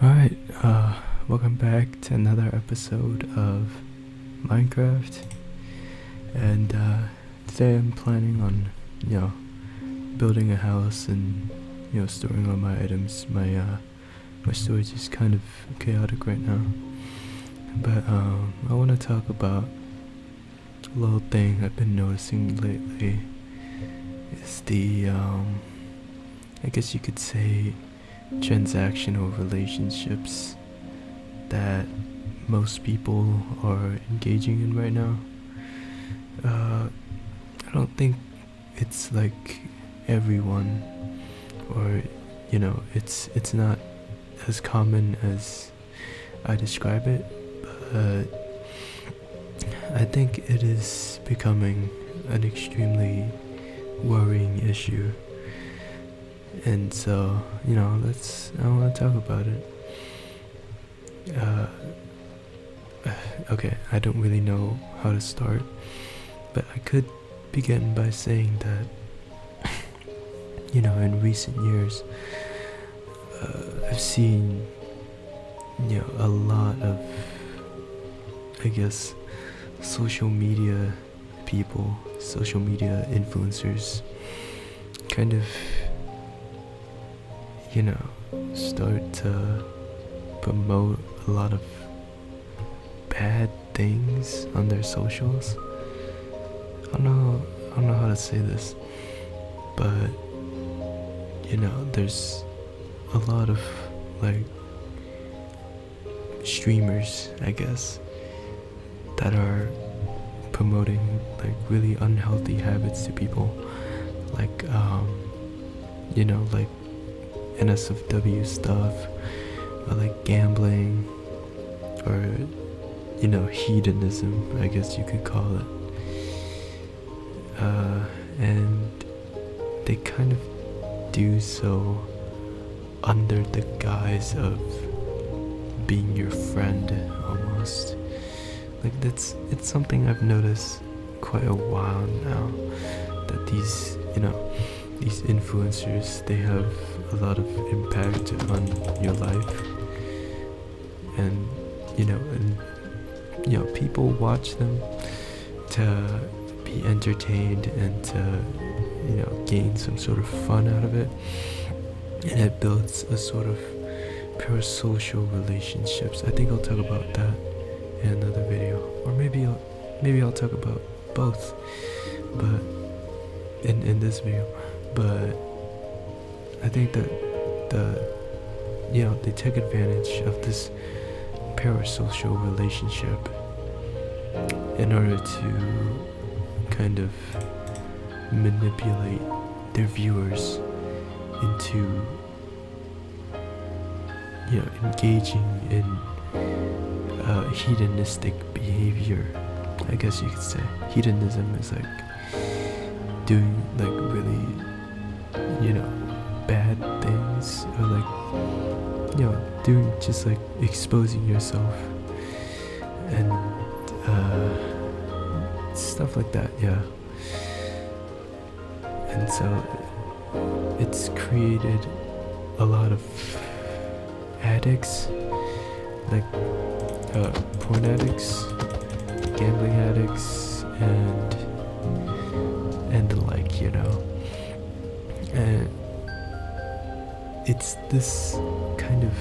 Alright, welcome back to another episode of Minecraft. And today I'm planning on, building a house and, storing all my items. My storage is kind of chaotic right now. But I want to talk about a little thing I've been noticing lately. Is the, I guess you could say, transactional relationships that most people are engaging in right now. I don't think it's like everyone, or it's not as common as I describe it, but I think it is becoming an extremely worrying issue. And so, I want to talk about it. Okay, I don't really know how to start, but I could begin by saying that, in recent years, I've seen, a lot of, I guess, social media people, social media influencers, kind of start to promote a lot of bad things on their socials. I don't know how to say this, but there's a lot of like streamers, I guess, that are promoting like really unhealthy habits to people, like like NSFW stuff, or like gambling, or hedonism, I guess you could call it. And they kind of do so under the guise of being your friend, almost. Like it's something I've noticed quite a while now, that these influencers, they have a lot of impact on your life, and people watch them to be entertained and to gain some sort of fun out of it, and it builds a sort of parasocial relationships. I think I'll talk about that in another video, or maybe I'll talk about both, but in this video. But I think that they take advantage of this parasocial relationship in order to kind of manipulate their viewers into engaging in hedonistic behavior, I guess you could say. Hedonism is like doing like really bad things, or like doing just like exposing yourself and stuff like that. And so it's created a lot of addicts, like porn addicts, gambling addicts, and the like, and it's this kind of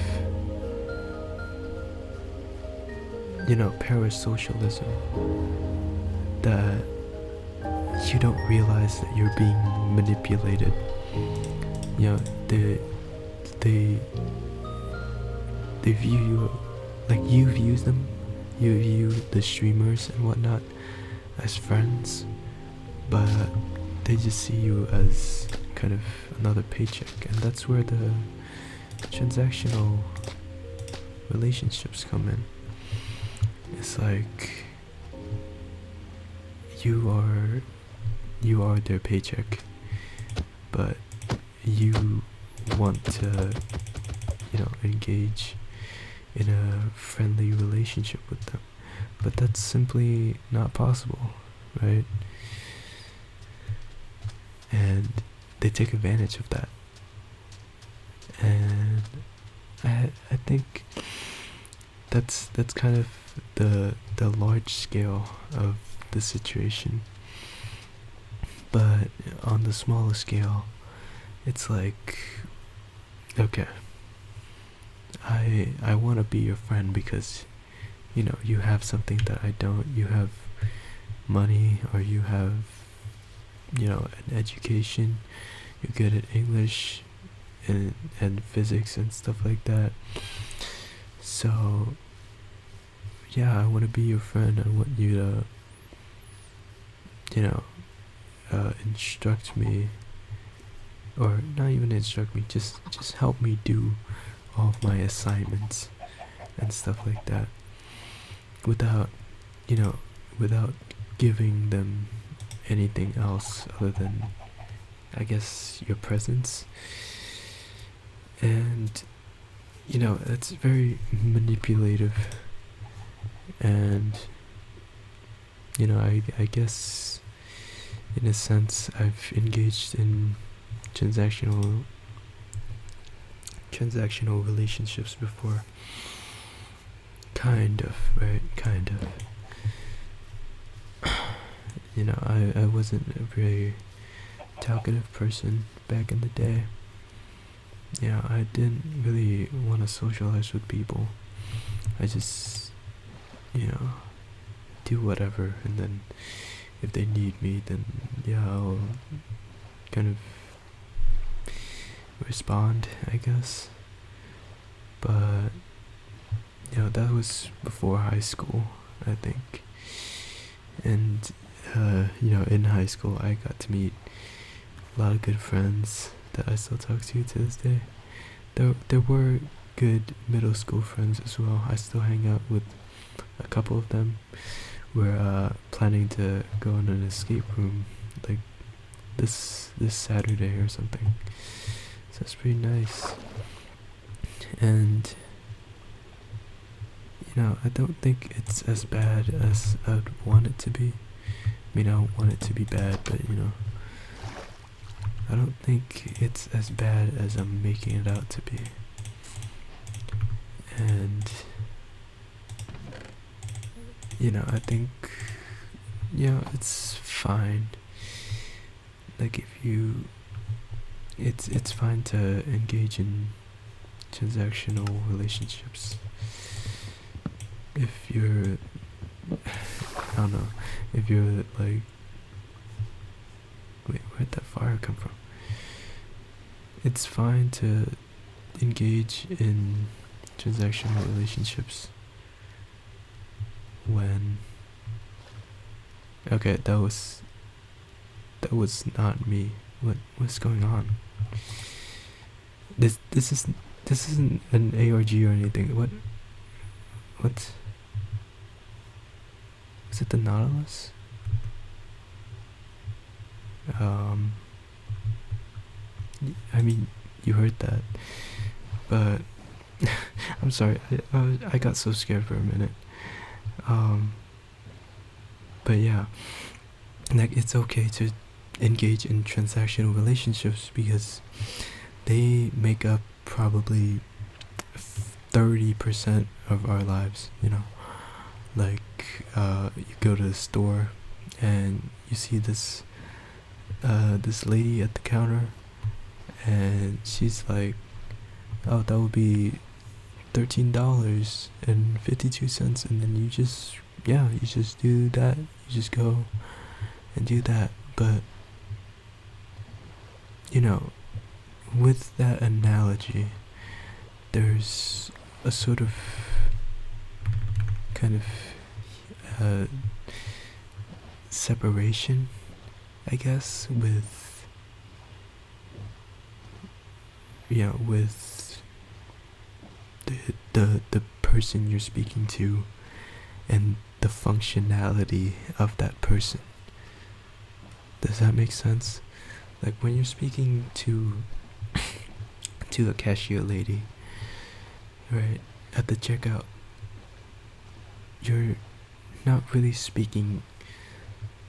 parasocialism that you don't realize that you're being manipulated. They view you like you view the streamers and whatnot as friends, but they just see you as kind of another paycheck, and that's where the transactional relationships come in. It's like you are their paycheck, but you want to engage in a friendly relationship with them, but that's simply not possible, right? And they take advantage of that. And I think that's kind of the large scale of the situation. But on the smaller scale, it's like, okay, I want to be your friend because you have something that I don't. You have money, or you have an education. You're good at English and physics and stuff like that. So yeah, I want to be your friend. I want you to instruct me, or not even instruct me, just help me do all of my assignments and stuff like that, without you know without giving them anything else other than, I guess, your presence. And it's very manipulative. And I guess in a sense I've engaged in transactional relationships before. Kind of, right? Kind of. I wasn't a very talkative person back in the day. I didn't really want to socialize with people. I just, do whatever, and then if they need me, then I'll kind of respond, I guess. But that was before high school, I think. And in high school I got to meet a lot of good friends that I still talk to this day. There were good middle school friends as well. I still hang out with a couple of them. We're planning to go on an escape room like this Saturday or something. So that's pretty nice. And I don't think it's as bad as I'd want it to be. I don't want it to be bad, but I don't think it's as bad as I'm making it out to be. And I think it's fine. Like, if you it's fine to engage in transactional relationships if you're, I don't know, if you're like, wait, where'd that fire come from? It's fine to engage in transactional relationships when, okay, that was not me. What's going on? This isn't an ARG or anything. What is it? The Nautilus? I mean, you heard that, but I'm sorry. I got so scared for a minute. But yeah, like, it's okay to engage in transactional relationships because they make up probably 30% of our lives. Like, you go to the store and you see this lady at the counter, and she's like, oh, that would be $13.52, and then you just do that. You just go and do that. But with that analogy, there's a sort of kind of separation, I guess, with the person you're speaking to and the functionality of that person. Does that make sense? Like, when you're speaking to a cashier lady, right, at the checkout, you're not really speaking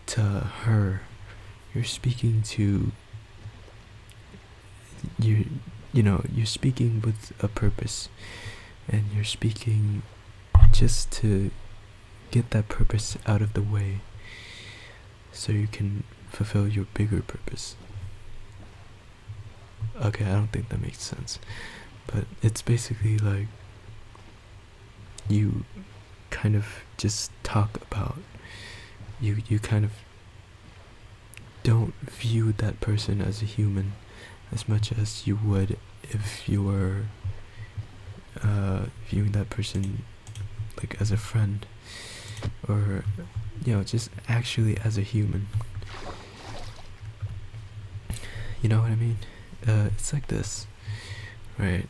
to her. You're speaking to you're speaking with a purpose, and you're speaking just to get that purpose out of the way so you can fulfill your bigger purpose. Okay, I don't think that makes sense, but it's basically like you kind of just talk about, you kind of don't view that person as a human as much as you would if you were viewing that person like as a friend, or just actually as a human. You know what I mean? It's like this, right?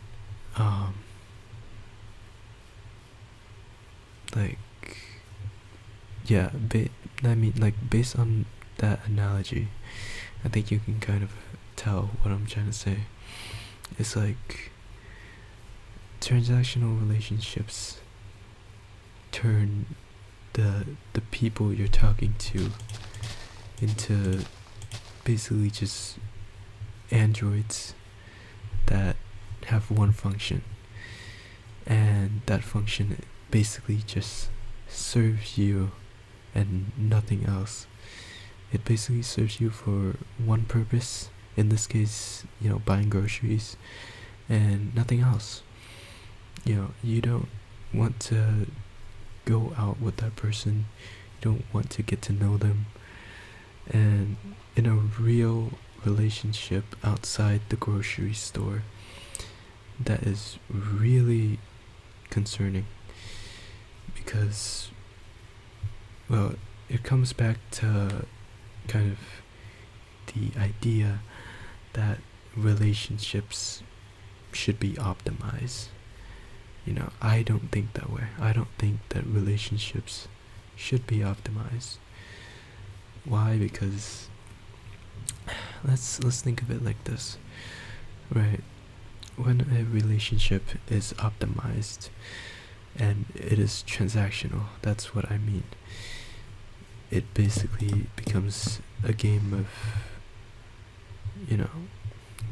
Like, yeah, like based on that analogy, I think you can kind of tell what I'm trying to say. It's like transactional relationships turn the people you're talking to into basically just androids that have one function, and that function basically just serves you and nothing else. It basically serves you for one purpose, in this case, buying groceries, and nothing else. You don't want to go out with that person, you don't want to get to know them, and in a real relationship outside the grocery store, that is really concerning, because, well, it comes back to kind of the idea that relationships should be optimized. I don't think that way. I don't think that relationships should be optimized. Why? Because let's think of it like this, right? When a relationship is optimized and it is transactional, that's what I mean. It basically becomes a game of,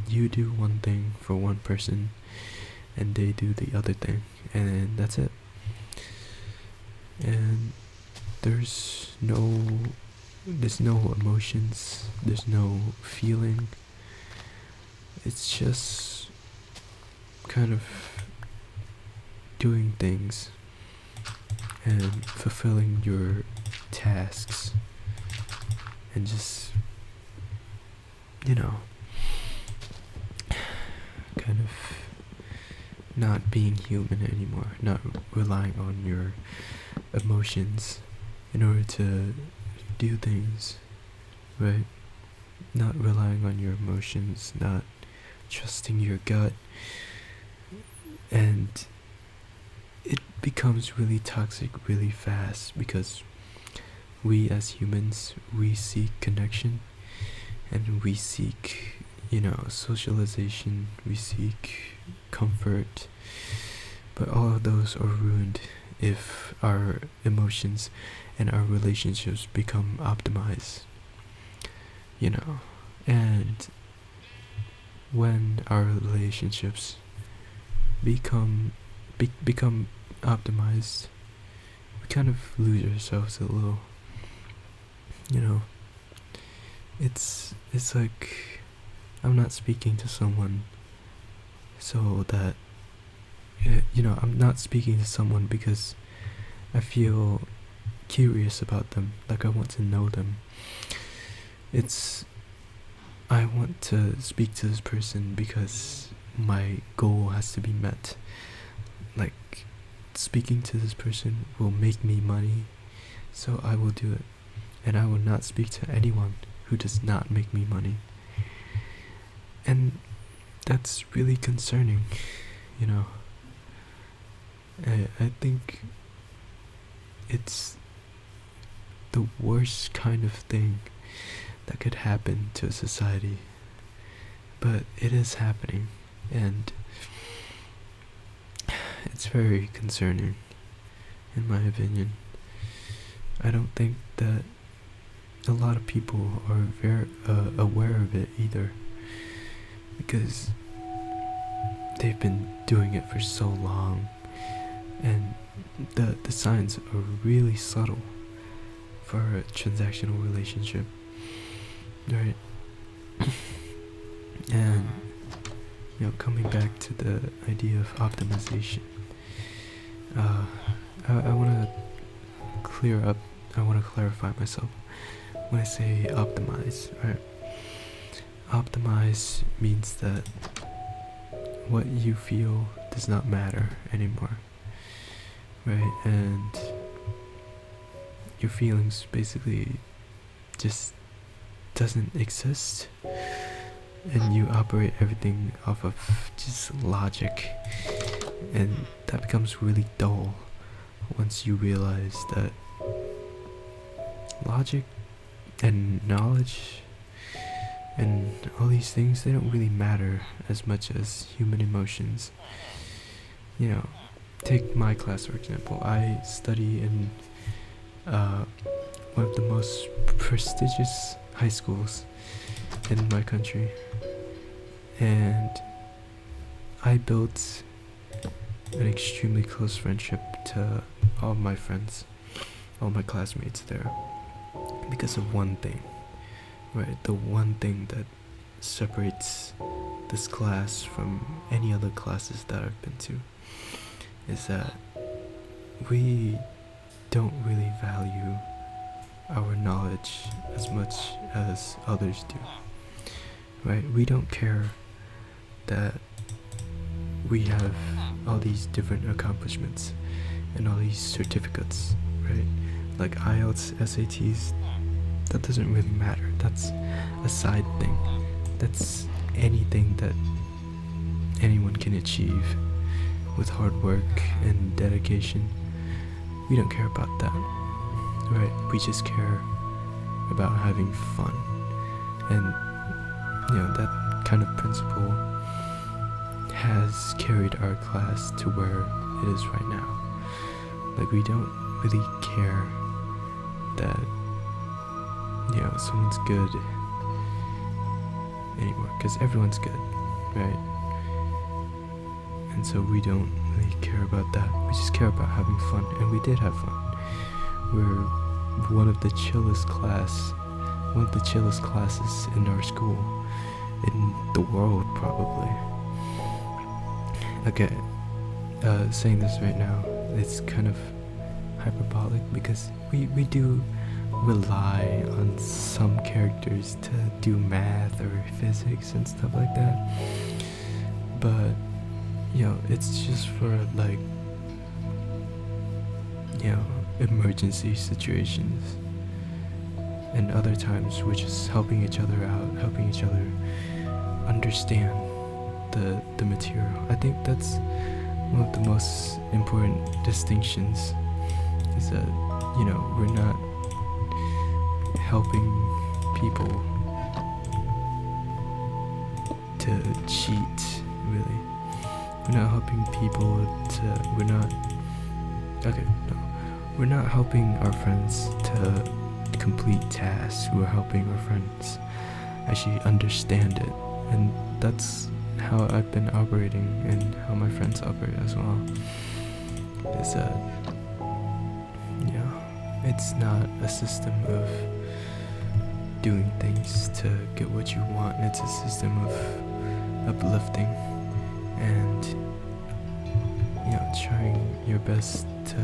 you do one thing for one person and they do the other thing, and that's it. And there's no emotions, there's no feeling. It's just kind of doing things and fulfilling your tasks, and just kind of not being human anymore, not relying on your emotions in order to do things, right? Not relying on your emotions, not trusting your gut, and it becomes really toxic really fast, because we as humans, we seek connection, and we seek socialization, we seek comfort, but all of those are ruined if our emotions and our relationships become optimized. And when our relationships become optimized, we kind of lose ourselves a little. It's like I'm not speaking to someone so that I'm not speaking to someone because I feel curious about them, like I want to know them. I want to speak to this person because my goal has to be met. Like, speaking to this person will make me money, so I will do it. And I will not speak to anyone who does not make me money. And that's really concerning, I think it's the worst kind of thing that could happen to a society, but it is happening, and it's very concerning, in my opinion. I don't think that a lot of people are very aware of it either, because they've been doing it for so long, and the signs are really subtle for a transactional relationship, right? And coming back to the idea of optimization, I want to clear up. I want to clarify myself when I say optimize, right? Optimize means that what you feel does not matter anymore, right? And your feelings basically just doesn't exist, and you operate everything off of just logic, and that becomes really dull once you realize that logic and knowledge and all these things, they don't really matter as much as human emotions. Take my class for example. I study in one of the most prestigious high schools in my country, and I built an extremely close friendship to all my friends, all my classmates there, because of one thing, right? The one thing that separates this class from any other classes that I've been to is that we don't really value our knowledge as much as others do, right? We don't care that we have all these different accomplishments and all these certificates, right? Like IELTS, SATs, that doesn't really matter. That's a side thing. That's anything that anyone can achieve with hard work and dedication. We don't care about that, right? We just care about having fun. And that kind of principle has carried our class to where it is right now. Like, we don't really care that someone's good anymore, because everyone's good, right? And so we don't really care about that. We just care about having fun, and we did have fun. We're one of the chillest classes in our school, in the world probably. Okay, saying this right now, it's kind of hyperbolic, because we do rely on some characters to do math or physics and stuff like that, but it's just for emergency situations, and other times we're just helping each other out, helping each other understand the material. I think that's one of the most important distinctions, is that we're not helping people to cheat, really. We're not helping people we're not helping our friends to complete tasks. We're helping our friends actually understand it, and that's how I've been operating, and how my friends operate as well. Is that it's not a system of doing things to get what you want. It's a system of uplifting and trying your best to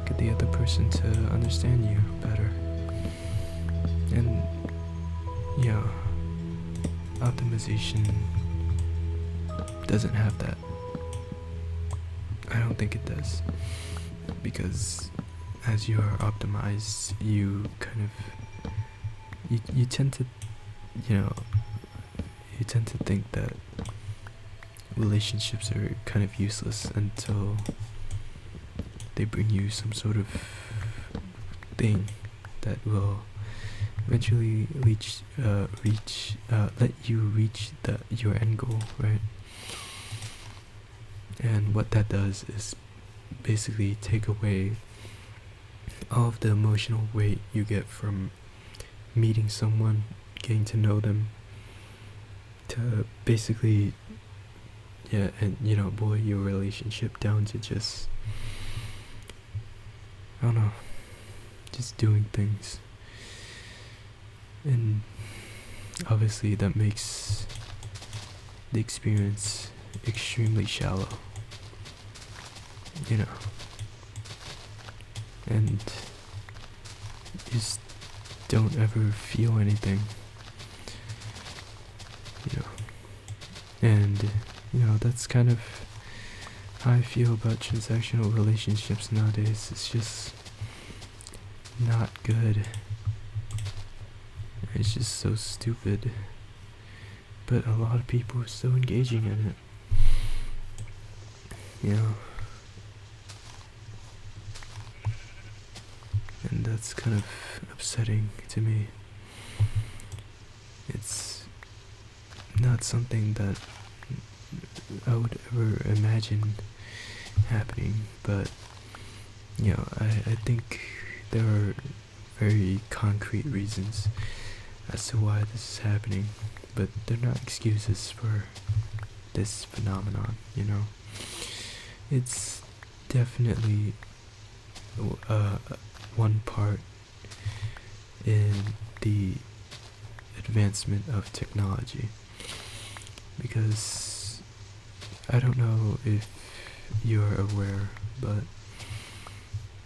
get the other person to understand you better. And optimization doesn't have that. I don't think it does, because as you are optimized, you kind of you tend to think that relationships are kind of useless until they bring you some sort of thing that will eventually let you reach your end goal, right? And what that does is basically take away all of the emotional weight you get from meeting someone, getting to know them, to basically yeah, and boil your relationship down to just, I don't know, just doing things. And obviously that makes the experience extremely shallow, you know, and you just don't ever feel anything, you know. And that's kind of how I feel about transactional relationships nowadays. It's just not good. It's just so stupid. But a lot of people are still engaging in it. And that's kind of upsetting to me. It's not something that I would ever imagine happening, but I think there are very concrete reasons as to why this is happening, but they're not excuses for this phenomenon. It's definitely one part in the advancement of technology, because I don't know if you're aware, but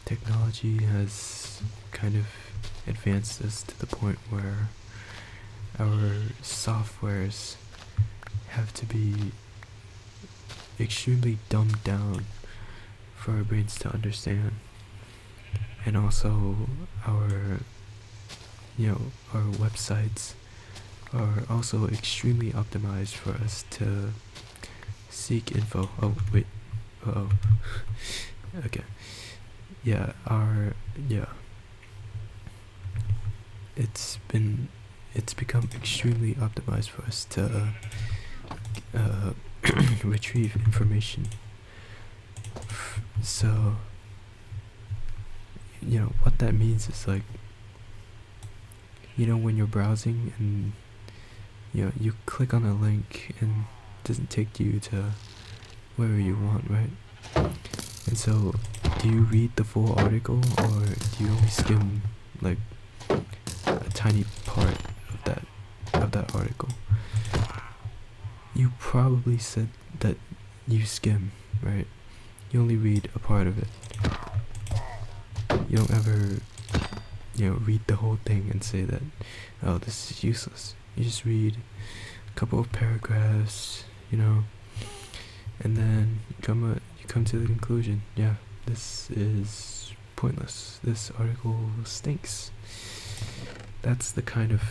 technology has kind of advanced us to the point where our softwares have to be extremely dumbed down for our brains to understand, and also our our websites are also extremely optimized for us to seek info. Oh wait, oh, okay, yeah, it's become extremely optimized for us to retrieve information. So what that means is, like, when you're browsing and you click on a link and it doesn't take you to wherever you want, right? And so, do you read the full article, or do you only skim like a tiny part of that article? You probably said that you skim, right? You only read a part of it. You don't ever read the whole thing and say that, oh, this is useless. You just read a couple of paragraphs, and then you come to the conclusion, yeah, this is pointless. This article stinks. That's the kind of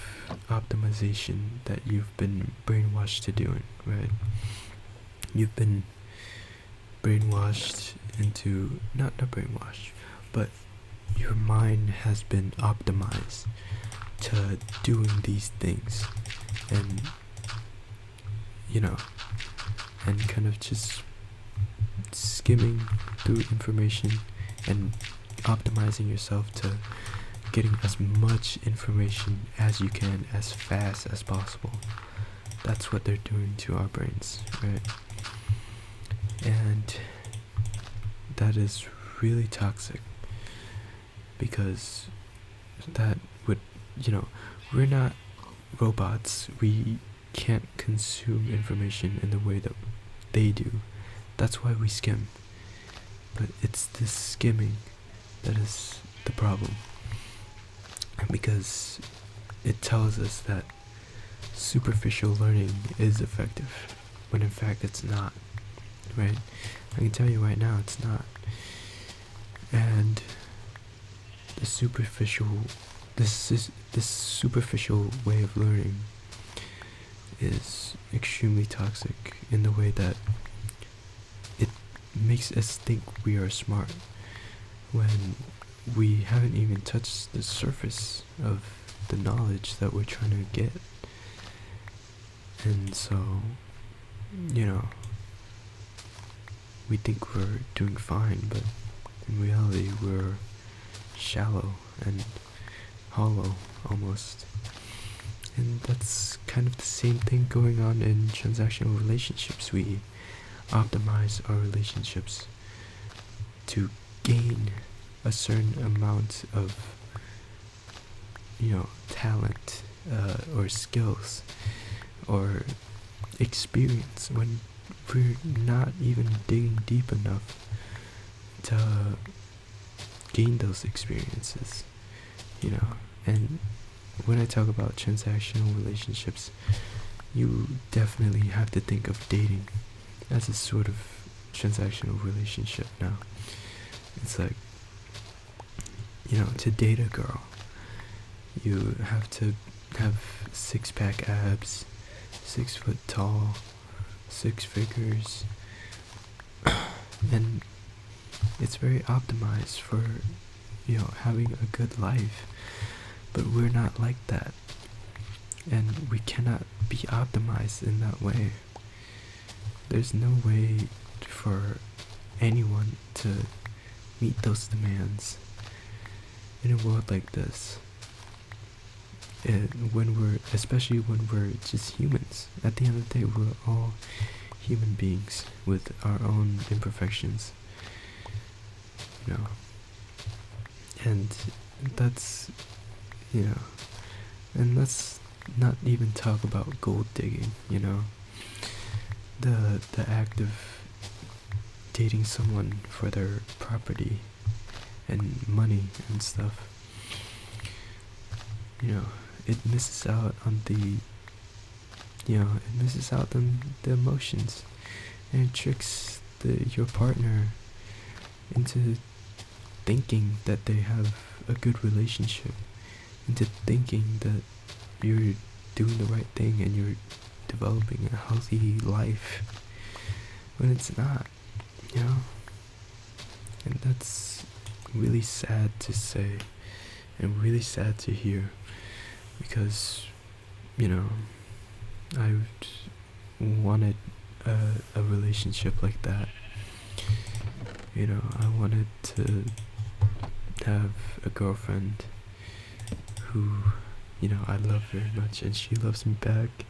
optimization that you've been brainwashed to doing, right? You've been brainwashed into, not brainwashed, but your mind has been optimized to doing these things, and and kind of just skimming through information and optimizing yourself to getting as much information as you can as fast as possible. That's what they're doing to our brains, right? And that is really toxic, because that would, we're not robots. We can't consume information in the way that they do. That's why we skim. But it's this skimming that is the problem. And because it tells us that superficial learning is effective, when in fact it's not, right? I can tell you right now, it's not. And the this superficial way of learning is extremely toxic in the way that it makes us think we are smart when we haven't even touched the surface of the knowledge that we're trying to get. And so, we think we're doing fine, but in reality we're shallow and hollow almost. And that's kind of the same thing going on in transactional relationships. We optimize our relationships to gain a certain amount of, talent, or skills, or experience, when we're not even digging deep enough to gain those experiences, and when I talk about transactional relationships, you definitely have to think of dating as a sort of transactional relationship now. It's like, to date a girl, you have to have 6-pack abs, 6 foot tall, 6 figures, and it's very optimized for, having a good life. But we're not like that, and we cannot be optimized in that way. There's no way for anyone to meet those demands in a world like this. Especially when we're just humans. At the end of the day, we're all human beings with our own imperfections, and that's, and let's not even talk about gold digging, the act of dating someone for their property and money and stuff. It misses out on the emotions, and it tricks your partner into thinking that they have a good relationship, into thinking that you're doing the right thing and you're developing a healthy life, when it's not, and that's really sad to say and really sad to hear, because I wanted a relationship like that. I wanted to have a girlfriend who, I love very much, and she loves me back.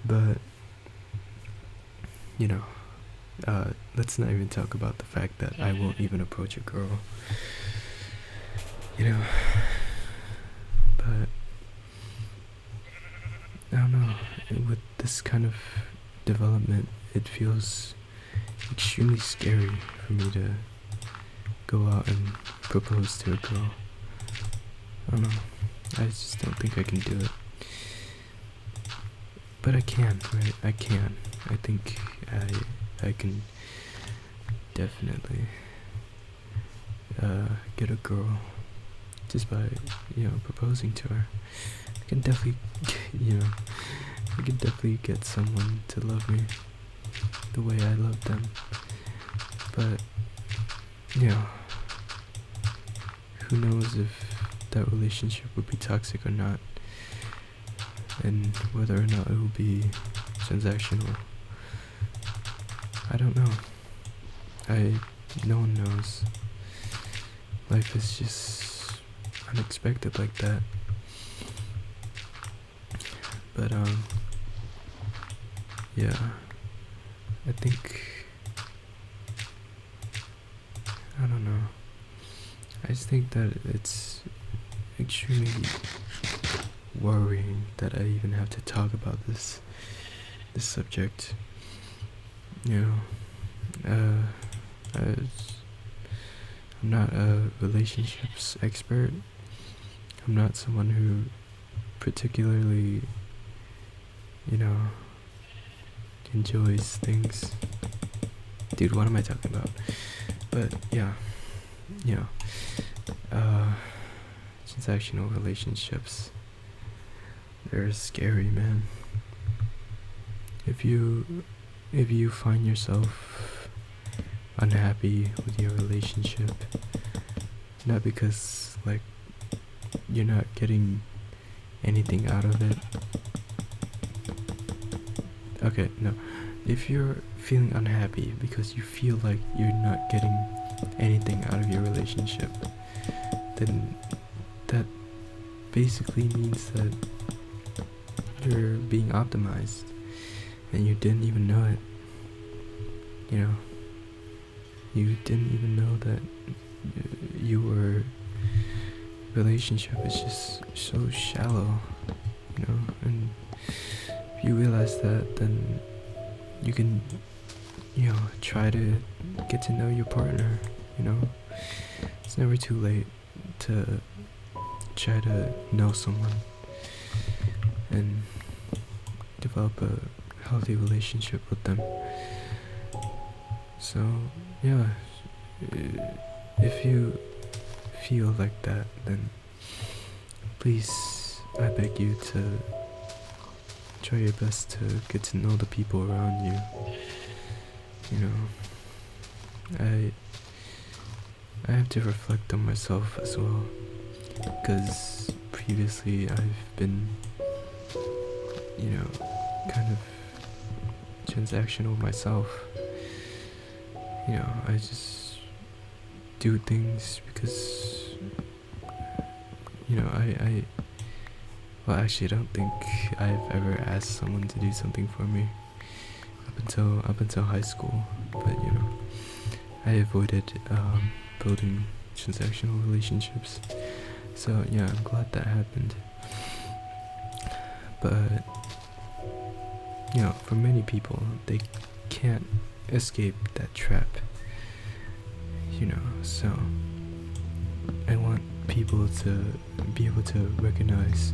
But, let's not even talk about the fact that I won't even approach a girl. But I don't know, with this kind of development, it feels extremely scary for me to go out and propose to a girl. I don't know, I just don't think I can do it. But I can, right? I can. I think I can definitely get a girl just by, proposing to her. I can definitely, I can definitely get someone to love me the way I love them. But, who knows if that relationship would be toxic or not, and whether or not it will be transactional. I don't know. No one knows. Life is just unexpected like that. But yeah, I think, I don't know, I just think that it's extremely worrying that I even have to talk about this subject. I'm not a relationships expert. I'm not someone who particularly, enjoys things. Dude, what am I talking about? But yeah, transactional relationships, they're scary, man. If you find yourself unhappy with your relationship, not because you're not getting anything out of it. Okay, no. If you're feeling unhappy because you feel like you're not getting anything out of your relationship, then that basically means that you're being optimized and you didn't even know it. you know, you didn't even know that your relationship is just so shallow, you know, and if you realize that, then you can, you know, try to get to know your partner, you know. It's never too late to try to know someone and develop a healthy relationship with them. So, yeah, if you feel like that, then please, I beg you to try your best to get to know the people around you. You know, I have to reflect on myself as well, because previously I've been, you know, kind of transactional myself. You know, I just do things because, you know, well, actually, I don't think I've ever asked someone to do something for me up until high school. But you know, I avoided building transactional relationships. So yeah, I'm glad that happened. But you know, for many people, they can't escape that trap. You know, so I want people to be able to recognize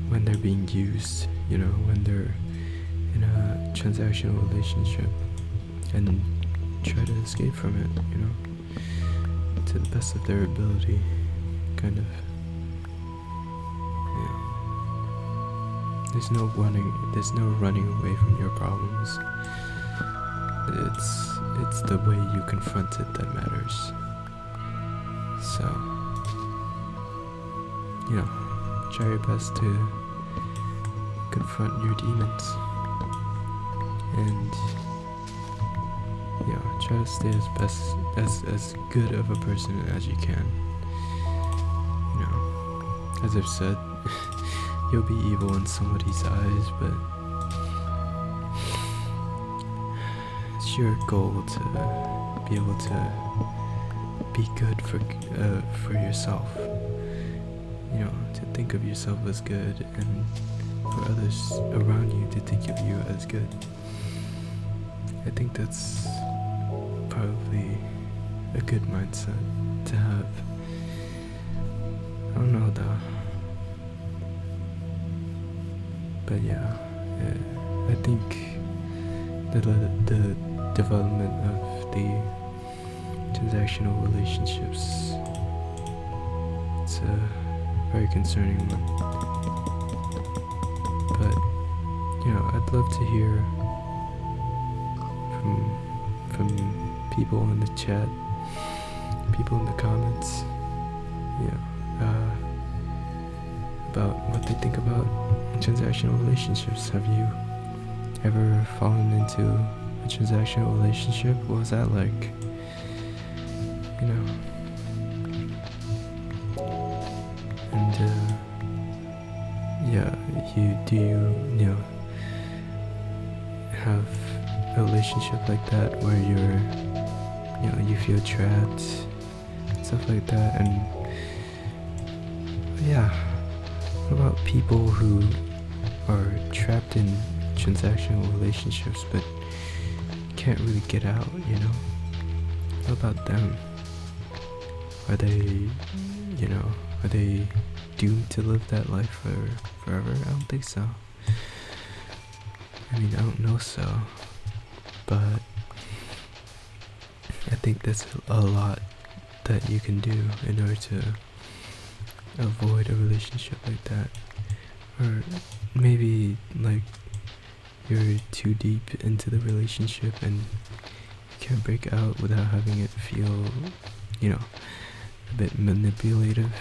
when they're being used, you know, when they're in a transactional relationship, and try to escape from it, you know, to the best of their ability, kind of. Yeah. There's no running away from your problems. It's the way you confront it that matters. So, you know, try your best to confront your demons, and you know, try to stay as good of a person as you can. You know, as I've said, you'll be evil in somebody's eyes, but it's your goal to be able to be good for yourself. You know, to think of yourself as good, and for others around you to think of you as good. I think that's probably a good mindset to have. I don't know though. But yeah, I think the development of the transactional relationships, it's a very concerning one. But you know, I'd love to hear from people in the chat, people in the comments, you know, about what they think about transactional relationships. Have you ever fallen into a transactional relationship? What was that like? You know, and yeah, do you know, have a relationship like that where you feel trapped, stuff like that? And yeah, what about people who are trapped in transactional relationships but can't really get out, you know? What about them? Are they doomed to live that life forever? I don't think so. I mean, I don't know so, but I think there's a lot that you can do in order to avoid a relationship like that. Or maybe like you're too deep into the relationship and you can't break out without having it feel, you know, a bit manipulative.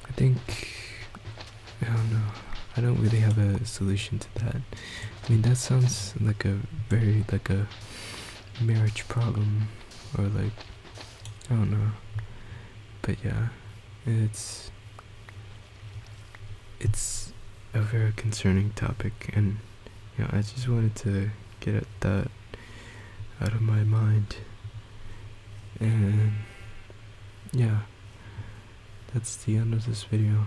I think, I don't know, I don't really have a solution to that. I mean, that sounds like a marriage problem, or like, I don't know. But yeah, it's a very concerning topic, and you know, I just wanted to get at that out of my mind. And yeah, that's the end of this video.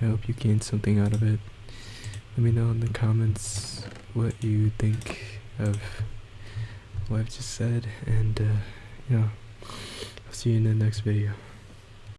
I hope you gained something out of it. Let me know in the comments what you think of what I've just said, and yeah, I'll see you in the next video.